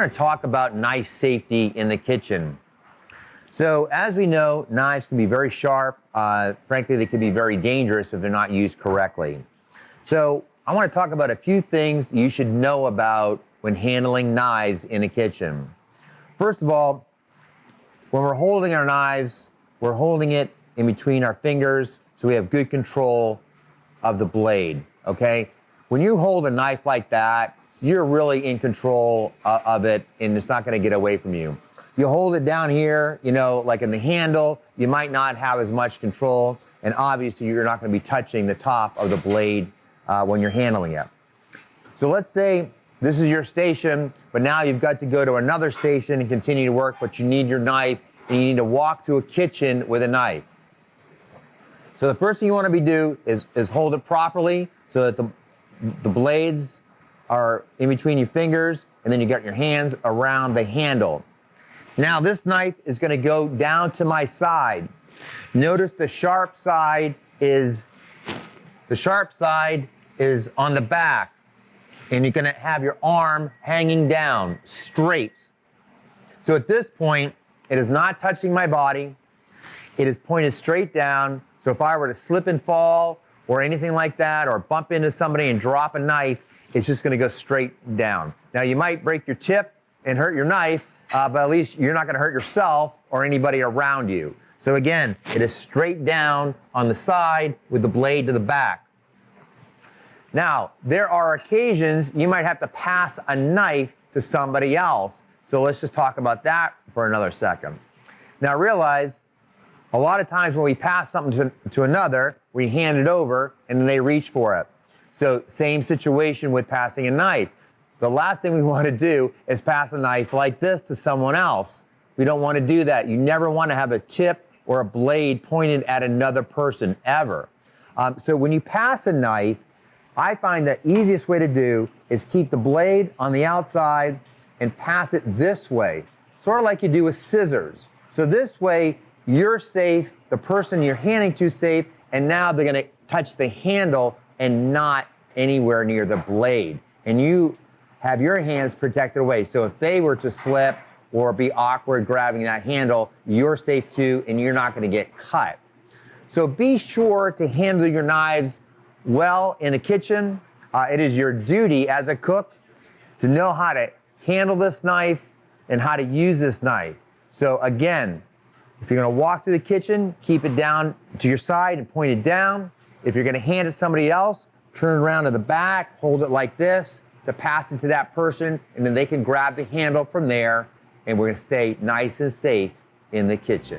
we're going to talk about knife safety in the kitchen. So as we know, knives can be very sharp. Frankly, they can be very dangerous if they're not used correctly. So I want to talk about a few things you should know about when handling knives in a kitchen. First of all, when we're holding our knives, we're holding it in between our fingers so we have good control of the blade, okay? When you hold a knife like that, you're really in control of it, and it's not going to get away from you. You hold it down here, you know, like in the handle, you might not have as much control, and obviously you're not going to be touching the top of the blade when you're handling it. So let's say this is your station, but now you've got to go to another station and continue to work, but you need your knife, and you need to walk through a kitchen with a knife. So the first thing you want to do is hold it properly so that the blades are in between your fingers, and then you got your hands around the handle. Now this knife is going to go down to my side. Notice the sharp side is on the back, and you're going to have your arm hanging down straight. So at this point, it is not touching my body. It is pointed straight down. So if I were to slip and fall or anything like that, or bump into somebody and drop a knife, it's just going to go straight down. Now you might break your tip and hurt your knife, but at least you're not going to hurt yourself or anybody around you. So again, it is straight down on the side with the blade to the back. Now, there are occasions you might have to pass a knife to somebody else. So let's just talk about that for another second. Now realize, a lot of times when we pass something to another, we hand it over and then they reach for it. So same situation with passing a knife. The last thing we want to do is pass a knife like this to someone else. We don't want to do that. You never want to have a tip or a blade pointed at another person, ever. So when you pass a knife, I find the easiest way to do is keep the blade on the outside and pass it this way, sort of like you do with scissors. So this way, you're safe, the person you're handing to is safe, and now they're going to touch the handle and not anywhere near the blade. And you have your hands protected away. So if they were to slip or be awkward grabbing that handle, you're safe too, and you're not going to get cut. So be sure to handle your knives well in the kitchen. It is your duty as a cook to know how to handle this knife and how to use this knife. So again, if you're going to walk through the kitchen, keep it down to your side and point it down. If you're going to hand it to somebody else, turn it around to the back, hold it like this to pass it to that person, and then they can grab the handle from there, and we're going to stay nice and safe in the kitchen.